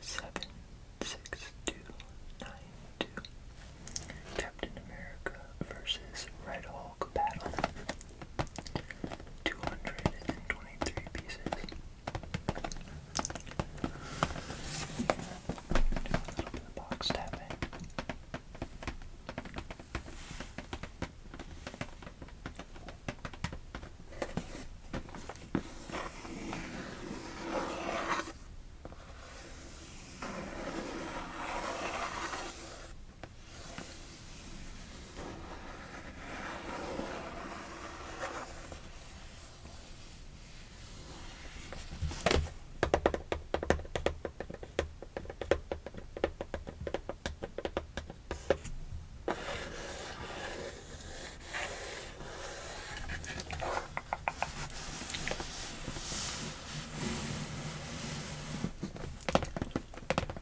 76292. Captain America versus Red Hulk battle. 223 pieces. Do a little bit of box tapping.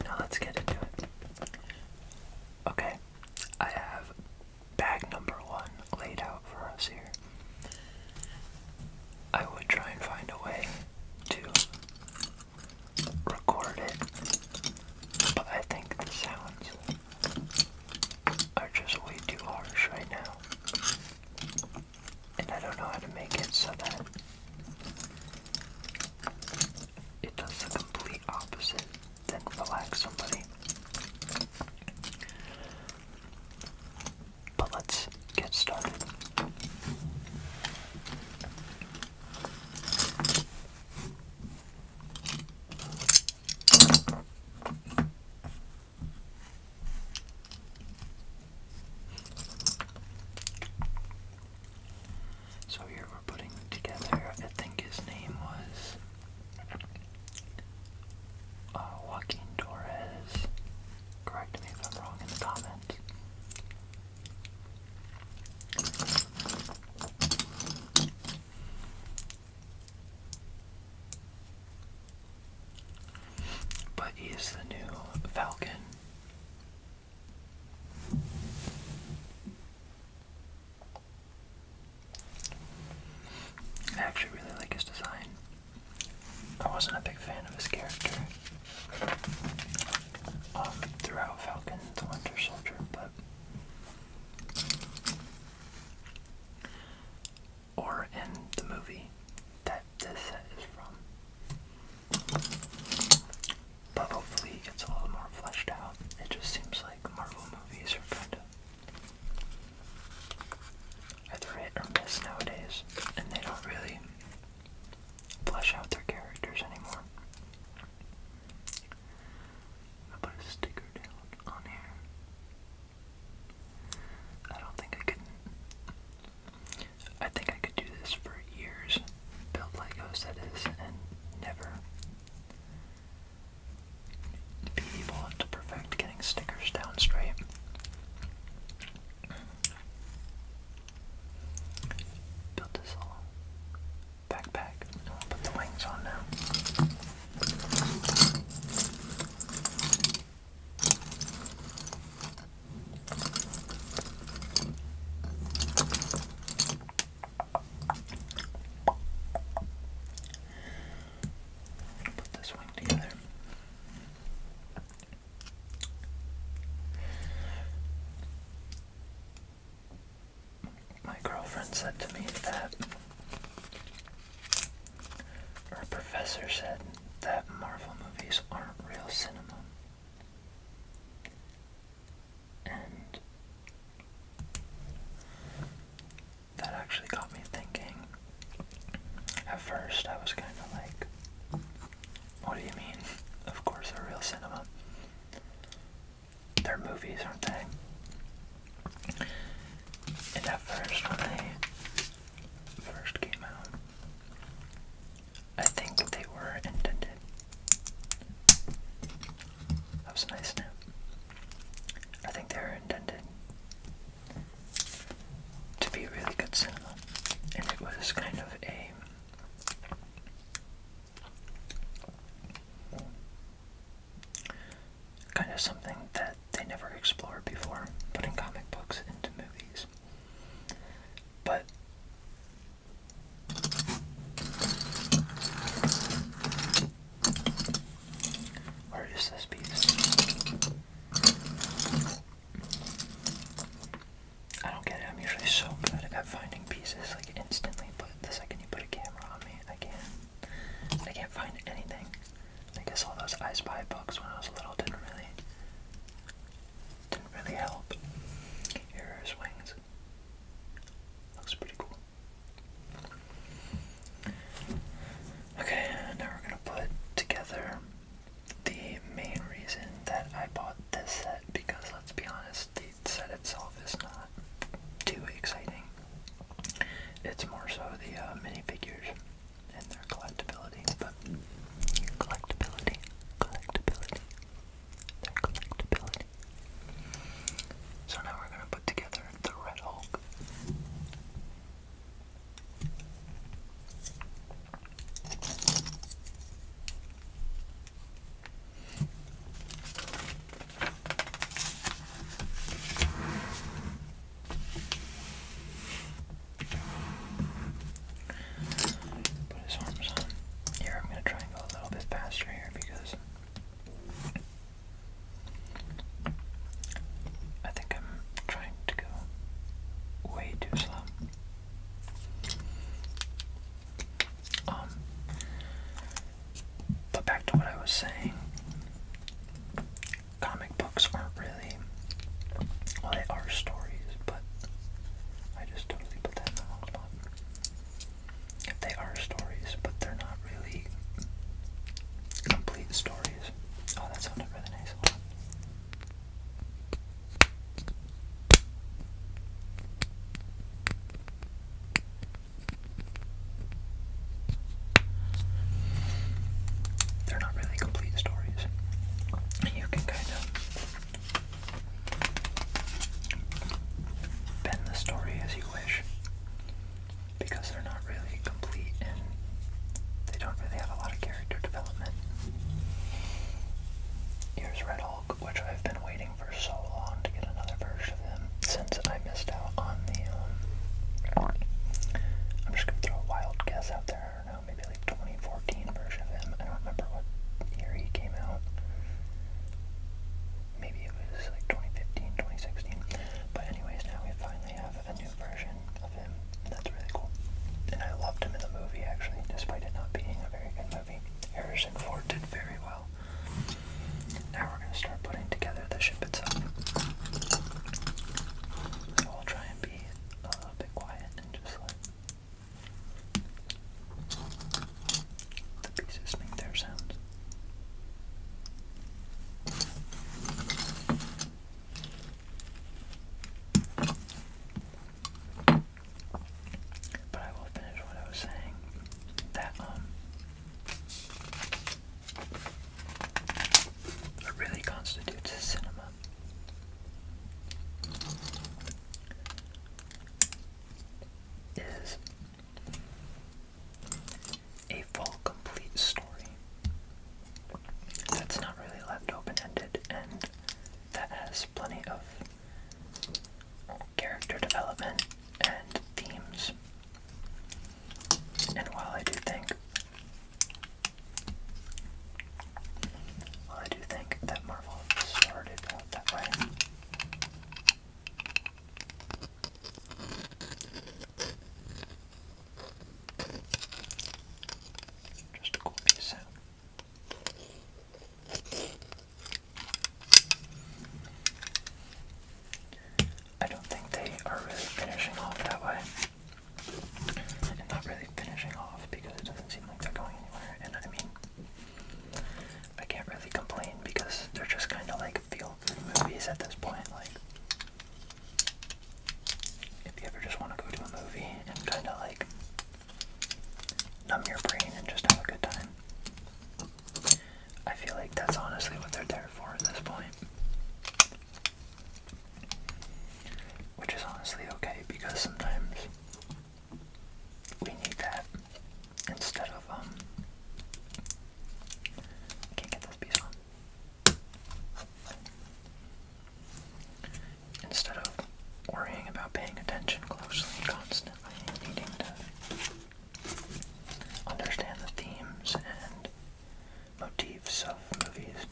Now let's get into it. Okay, I have bag number 1 laid out for us here. I would try and find a way to record it, but I think the sounds are just way too harsh right now. And I don't know how to make it so that it does the complete opposite than relax somebody. But let's get started. So here we're putting together, I think his name was Joaquin Torres. Correct me if I'm wrong in the comments. But he is the new Falcon. I actually really like his design. I wasn't a big fan of his character throughout Falcon the Winter Soldier, but or in the movie that this set is from. But hopefully it gets a little more fleshed out. It just seems like Marvel movies are kind of either hit or miss nowadays, and they don't really flesh out their characters anymore. I'll put a sticker down on here. I think I could do this for years. Build Legos, that is, and never be able to perfect getting stickers down straight. Built this little backpack, and I'll put the wings on now. Put this wing together. My girlfriend said to me that, or a professor said that Marvel movies aren't real cinema. And that actually got me thinking. At first I was kind of like, what do you mean? Of course they're real cinema. They're movies, aren't they? And at first, when they first came out, I think they were intended. That was a nice snap. I think they were intended to be really good cinema. And it was kind of something that they never explored before, putting comic books into movies. But where is this piece? I Spy books when I was little didn't really help. Here are his wings. Looks pretty cool. Okay, now we're gonna put together the main reason that I bought this set, because let's be honest, the set itself is not too exciting. It's more so the minifigures and their collectability, but collectability, their collectability. So now we're gonna put together the Red Hulk. Put his arms on. Here, I'm gonna try and go a little bit faster here because I think I'm trying to go way too slow. But back to what I was saying, comic books aren't really, well, they are stories, but I just totally put that in the wrong spot. They are stories, but they're not really complete stories. Oh, that sounded really nice. They're not really complete stories. You can kind of bend the story as you wish, because they're not really complete and they don't really have a lot of character development. Here's Red Hulk, which I've been waiting for so long to get another version of him since I missed out on the, I'm just gonna throw a wild guess out there, I don't know, maybe like 2014 version of him. I don't remember what year he came out. Maybe it was like 2015, 2016. But anyways, now we finally have a new version of him, and that's really cool. And I loved him in the movie, actually, despite it not being a very good movie. Harrison Ford did very well. Now we're going to start putting together the ship itself. So I'll try and be a little bit quiet and just let the pieces make their sounds. But I will finish what I was saying, that what really constitutes cinema is a full, complete story that's not really left open-ended and that has plenty of character development and themes. And while I do think that Marvel started out that way, just a cool piece of sound. I don't think they are really finishing off that way. And not really finishing off because it doesn't seem like they're going anywhere. And I mean, I can't really complain because they're just kind of like feel-good movies at this point. Like, if you ever just want to go to a movie and kind of like numb your brain and just have a good time, I feel like that's honestly what they're there for at this point. Which is honestly okay, because sometimes we need that instead of, I can't get this piece on. Instead of worrying about paying attention closely constantly, needing to understand the themes and motifs of movies,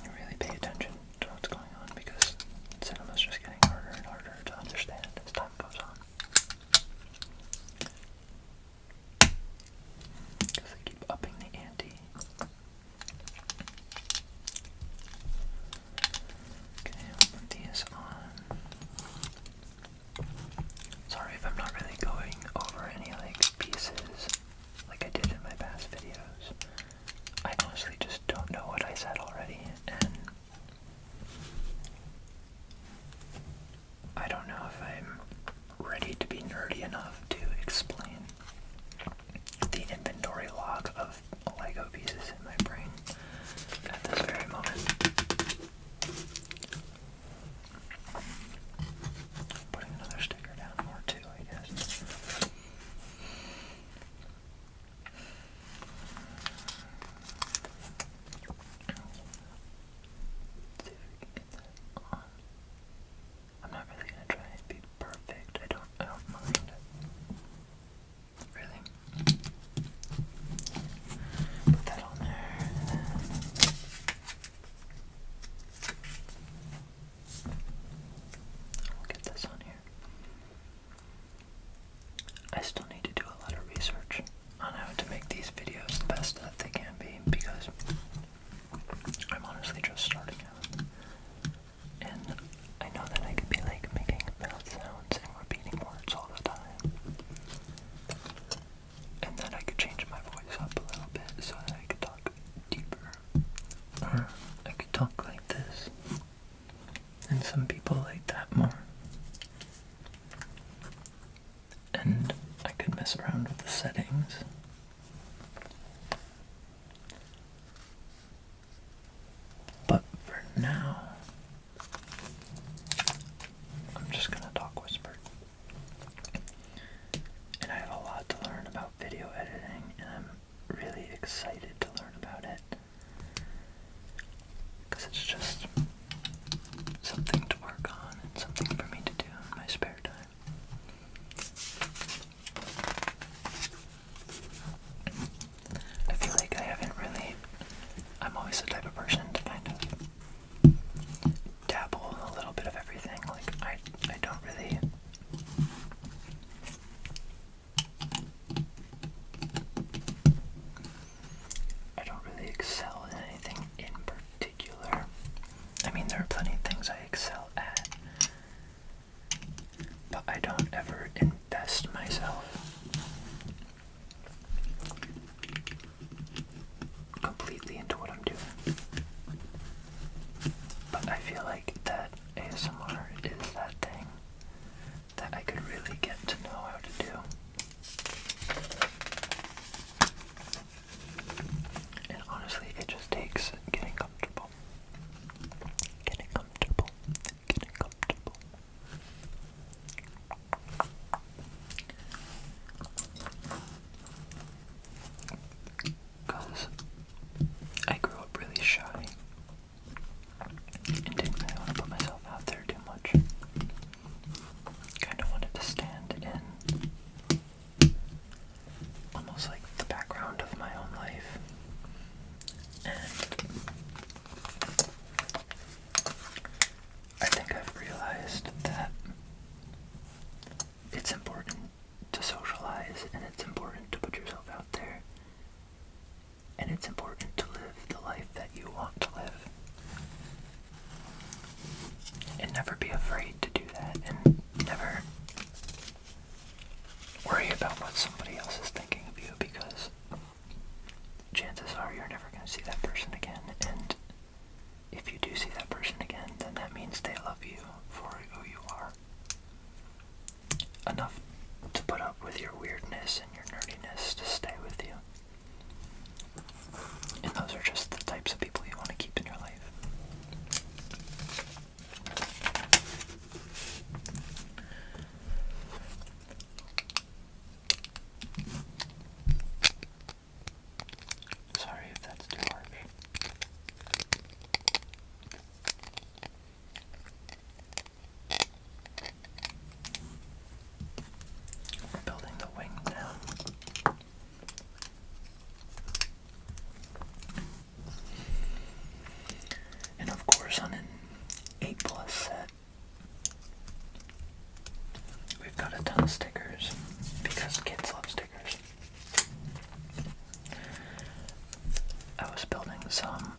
you really pay attention to what's going on, because cinema's just getting harder and harder to understand as always the type of person to kind of dabble a little bit of everything. Like, I don't really... I don't really excel in anything in particular. I mean, there are plenty of things I excel at, but I don't ever invest myself completely into what I'm doing. But I feel like that ASMR is that thing that I could really get to know how to do. And honestly, it just takes getting comfortable. Getting comfortable. Getting comfortable. Because I grew up really shy and didn't really want to put myself out there too much. Kind of wanted to stand in almost like the background of my own life. And I think I've realized that it's important to socialize, and it's important to put yourself out there, and it's important to live the life that you want to live. And never be afraid to do that, and never worry about what somebody else is thinking of you, because chances are you're never going to see that person again, and if you do see that person again, then that means they love you for who you are. Enough to put up with your weirdness and your nerdiness to stay with you. And those are just the types of people you want to keep in your life. Sorry if that's too harsh. We're building the wing now. And of course, on an 8+ set, we've got a ton of stickers, because kids love stickers. I was building some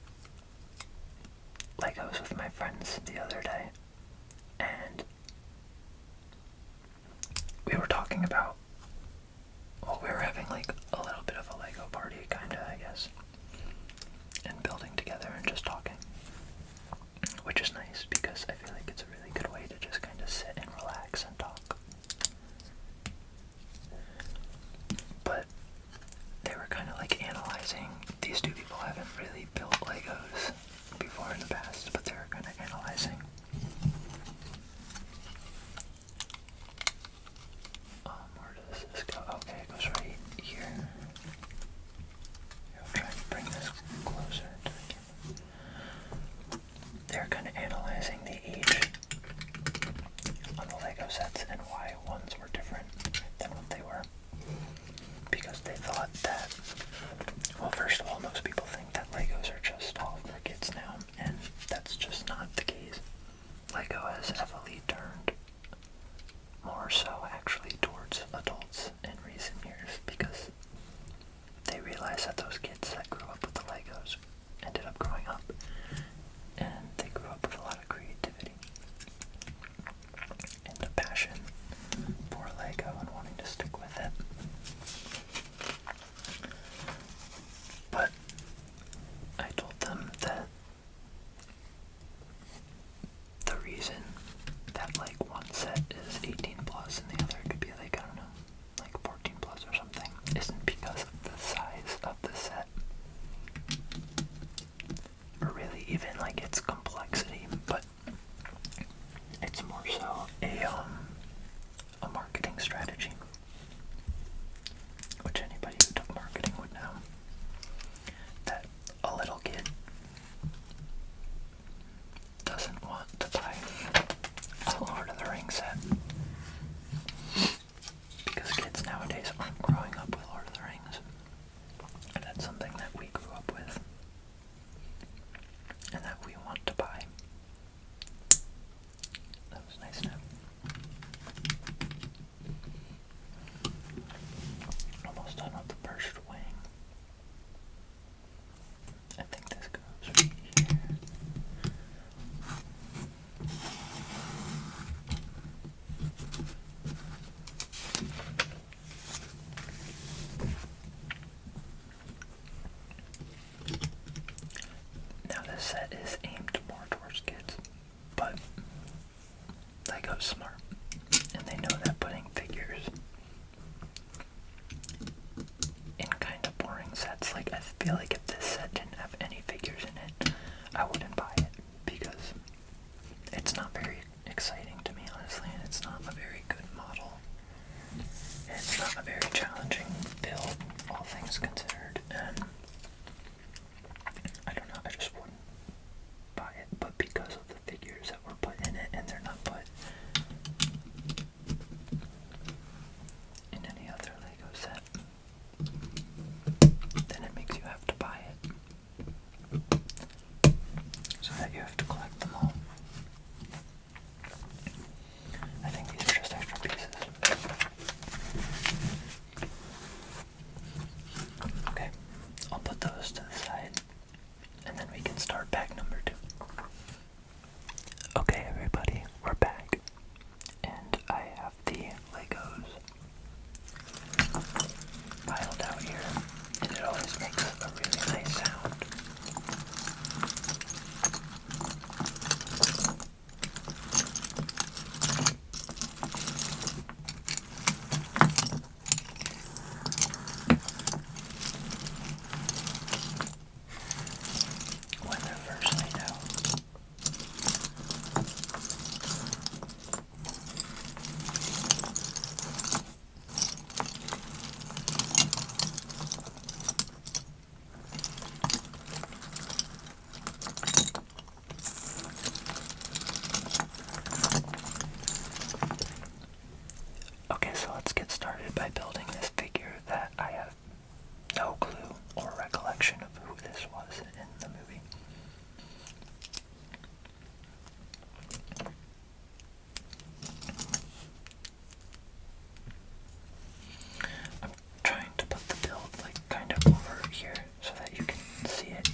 Legos with my friends the other day, and we were talking about, well, we were having like a little bit of a Lego party, kinda, I guess, and building together and just talking, which is nice because I feel like it's a really good way to just kind of sit and relax and talk. But they were kind of like analyzing, these two people haven't really built Legos before in the past, but they were kind of analyzing where does this go? Okay, it goes right here. I'll try and bring this closer to the camera. They're kind of analyzing the age on the Lego sets and why ones were different than what they were. Because they thought that, well, first of all, most people think that Legos are just all for kids now, and that's just not the case. set is aimed more towards kids, but Lego's smart, and they know that putting figures in kind of boring sets, like I feel like if this set didn't have any figures in it, I wouldn't buy it, because it's not very exciting to me, honestly, and it's not a very good model. It's not a very challenging build, all things considered, and I don't know, I just wouldn't buy it, but because of the figures that were put in it, and they're not put in any other Lego set, then it makes you have to buy it, so that you have to collect them all. I think these are just extra pieces. Okay, I'll put those to the side, and then we can start pack number 2. Okay, everybody, we're back, and I have the Legos piled out here, and it always makes a really nice sound. When they're first laid out. Okay, so let's get started by building this figure that I have no clue or recollection of who this was in the movie. I'm trying to put the build like kind of over here so that you can see it,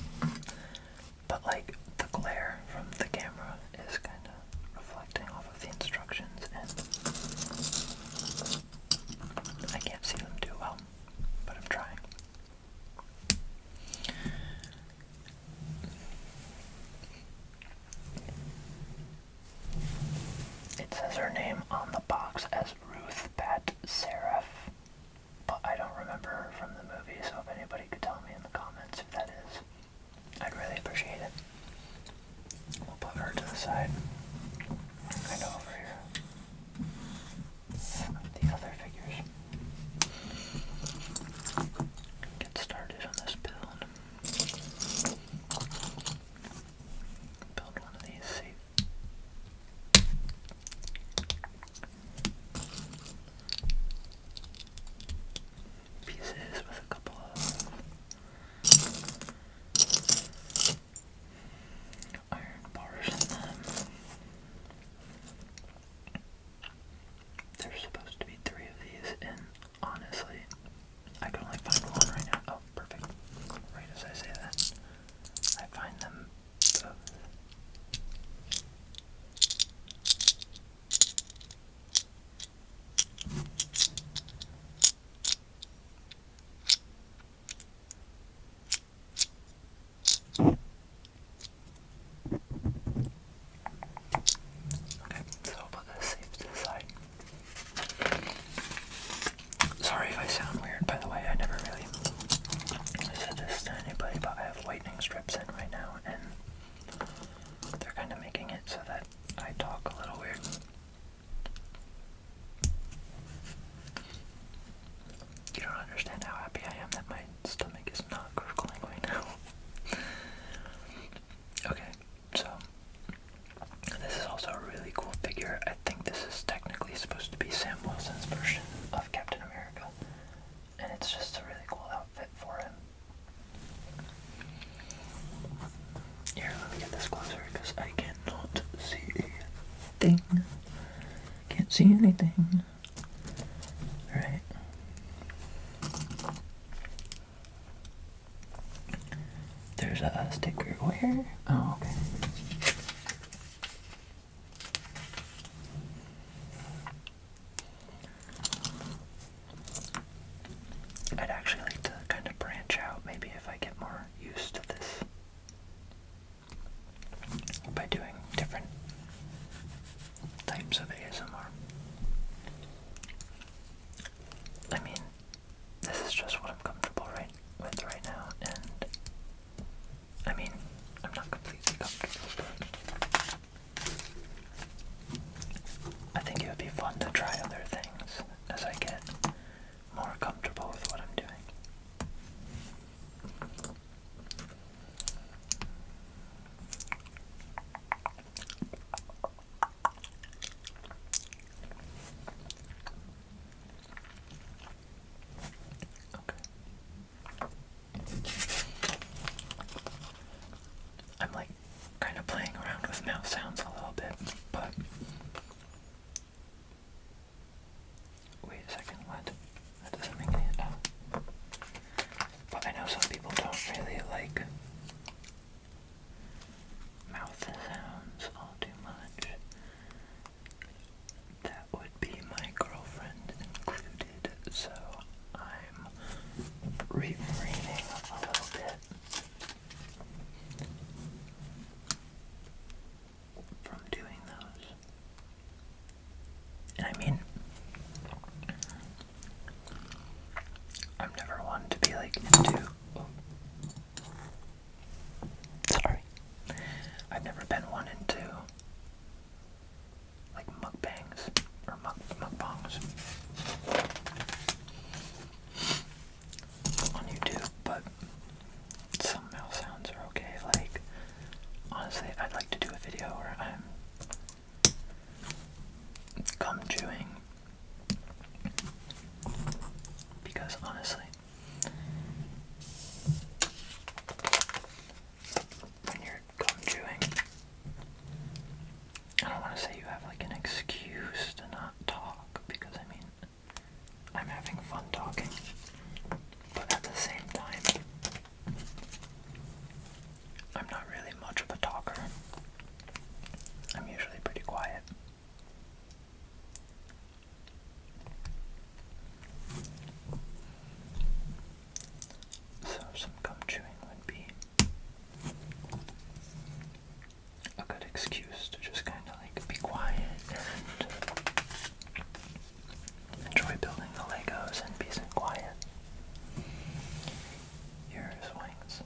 but like the glare from the camera is kind of reflecting off of the instructions, and I can't see them too well, but I'm trying. It says her name on the box as Ruth Bat Seraph, but I don't remember her from the movie, so if anybody could tell me in the comments who that is, I'd really appreciate it. We'll put her to the side, kind of over here. The other figures. Get started on this build. Build one of these safe pieces with a couple of iron bars in them. There's supposed to be 3 of these, and honestly, I can only find one right now. Oh, perfect. Right as I say that, I find them both. Okay, so I'll put this safe to the side. Sorry if I sound weird, by the way, I never really said this to anybody, but I have lightning strips in right now, and they're kind of making it so that I talk a little weird. You don't understand how happy I am that my stomach is not gurgling right now. Okay, so this is also a really cool figure. I think this is technically supposed to be Sam Wilson's version of Captain America, and it's just a really cool outfit for him. Here, let me get this closer because I cannot see a thing. Can't see anything. Alright. There's a sticker. Where? Oh, okay. I'd actually like to kind of branch out, maybe if I get more used to this I'm like kind of playing around with mouth sounds a little bit, but wait a second, what? That doesn't make any sense. But I know some people don't really like mouth sounds all too much. That would be my girlfriend included, so I'm refraining a little bit from doing those. And I mean, I'm never one to be like into, sorry, I've never been one into like mukbangs or mukbangs on YouTube, but some mouth sounds are okay. Like, honestly, I'd like to do a video where I'm gum chewing, because honestly, when you're gum chewing, I don't want to say you have like an excuse to not talk, because I mean, I'm having fun talking, but at the same time, I'm not really much of a talker. I'm usually pretty quiet. So some gum chewing would be a good excuse to just kind of like be quiet and enjoy building the Legos in peace and quiet. Here's Wings.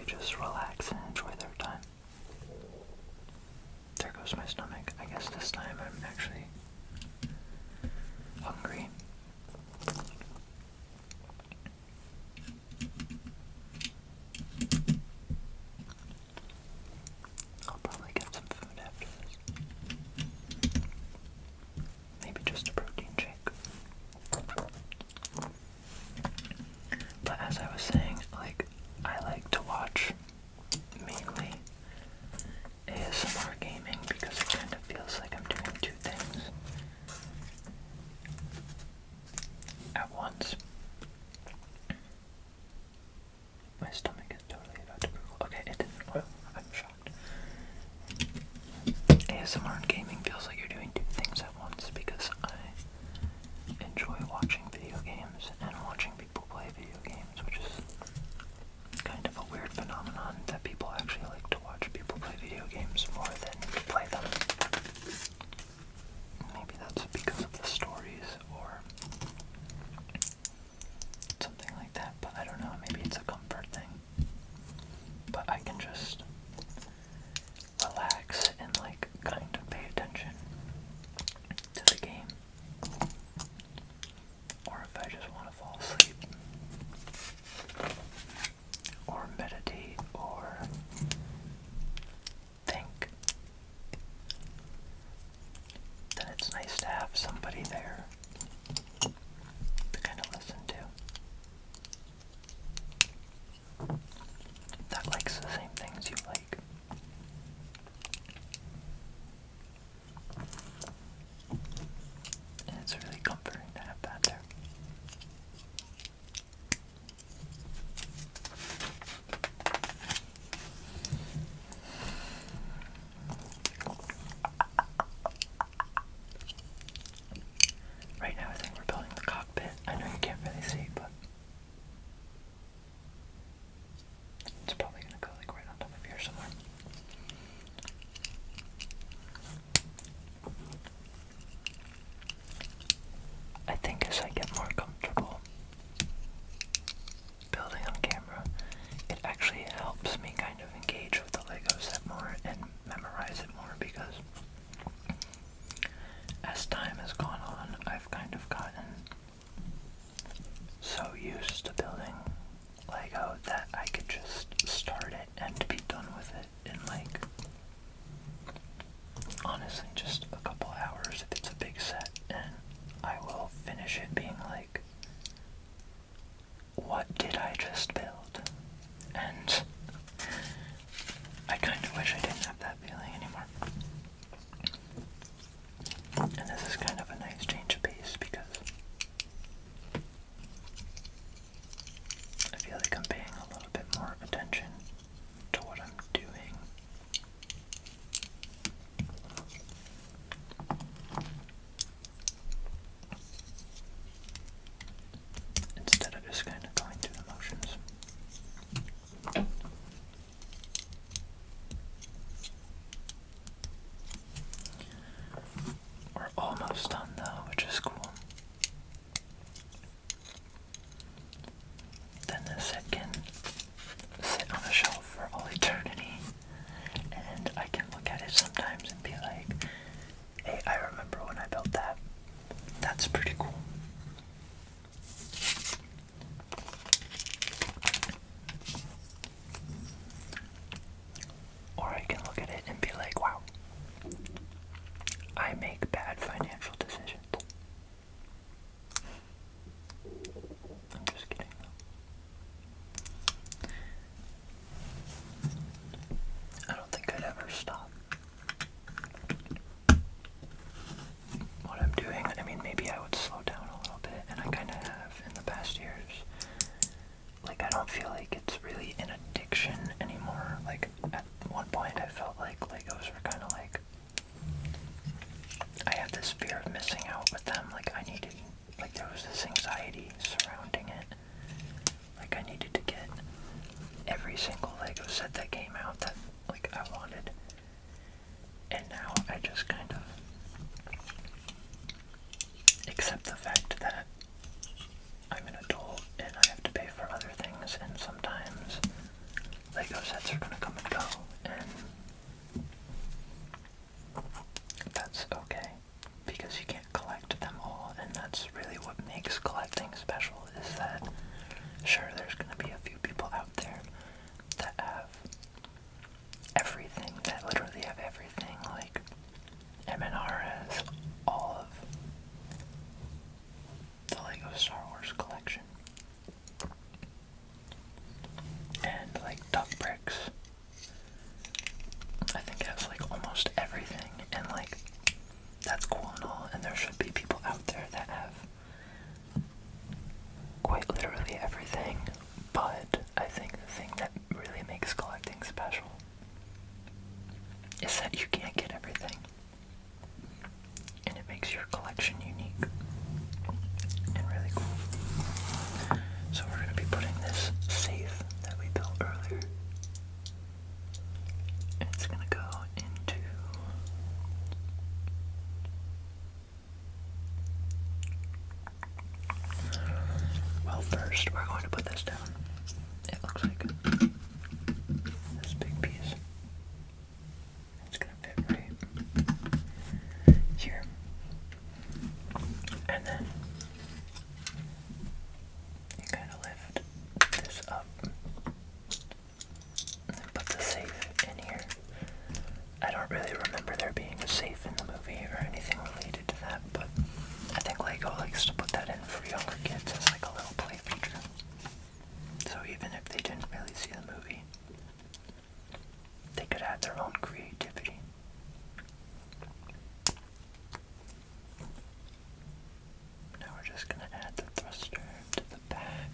just relax and enjoy their time. There goes my stomach. I guess this time I'm actually hungry. I'll probably get some food after this. Maybe just a protein shake. But as I was saying, like, I like to watch mainly ASMR gaming because it kind of feels like I'm doing two things at once. My stomach is totally about to gurgle. Okay, it didn't. Well, I'm shocked. ASMR and gaming feels like you're doing two things at once because I enjoy watching video games and watching people play video games, which is kind of a weird phenomenon that people actually like to watch people play video games more than play them. Maybe that's because of the stories or something like that, but I don't know, maybe it's a comfort thing. But I can just relax and like kind of pay attention to the game. Or if I just want to fall asleep. Or meditate or think. Then it's nice to have somebody there to kind of listen to. That likes the same things you like. And it's really comforting to have that there. Right now I think we're building the cockpit. I know you can't really see, but it's probably gonna go like right on top of here somewhere. I think as I get more comfortable building on camera, it actually helps me kind of engage with the Lego set more and memorize it more because as time has gone on, I've kind of gotten so used to building Lego that I could just start it and be done with it in like, honestly, just a couple hours if it's a big set, and I will finish it being like, what did I just build? And I kind of wish I didn't have that feeling anymore. And this is kind of a nice change of pace because I feel like I'm paying a little bit more attention to what I'm doing. Instead of just kind of going through the motions. We're almost done though, which is cool. Then this set can sit on a shelf for all eternity, and I can look at it sometimes and be like, hey, I remember when I built that. That's pretty cool. Or I can look at it and be like, wow, I make bad financial decisions. I'm just kidding though. I don't think I'd ever stop what I'm doing. I mean, maybe I would slow down a little bit, and I kind of have in the past years. Like, I don't feel like it's really an addiction anymore. Like, at one point I felt like Legos were kind of like, I had this fear of missing out with them. Like, I needed, like, there was this anxiety surrounding it. Like, I needed to get every single Lego set that came out that, like, I wanted. And now I just kind of accept the fact that I'm an adult and I have to pay for other things, and sometimes Lego sets are gonna come and go, and that's okay, because you can't collect them all, and that's really what makes collecting special, is that, sure, there's gonna be a few people out there that have everything, that literally have everything, like MNR has all of the Lego Star Wars collection. And like Duck Bricks, I think has like almost everything, and like that's cool and all, and there should be people out there that have quite literally everything, but I think the thing that really makes collecting special is that you can't get everything, and it makes your collection unique and really cool. So we're going to be putting this safe that we built earlier, and it's going to go into well, first we're going to put this down. It looks like this big piece. It's going to fit right here. And then you kind of lift this up and put the safe in here. I don't really remember there being a safe in the movie or anything related to that, but I think Lego likes to put that in for younger kids as like a little play feature. So even if they didn't really see the movie, they could add their own creativity. Now we're just going to add the thruster to the back.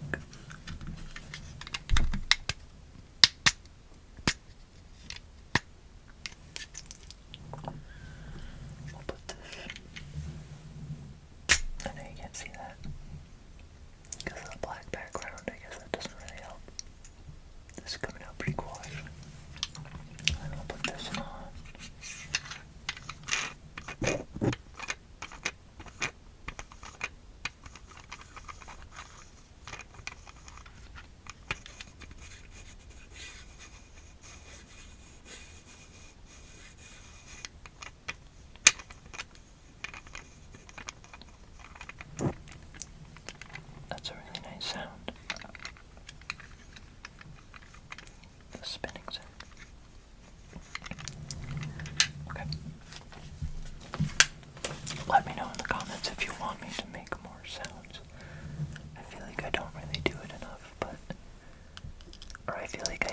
We'll put this, I know you can't see that because of the black background. I guess that doesn't really help. This is coming out pretty cool actually. And I'll put this on. That's a really nice sound. The spinning sound. Okay. Let me know in the comments if you want me to make more sounds. I feel like I don't really do it enough, but, or I feel like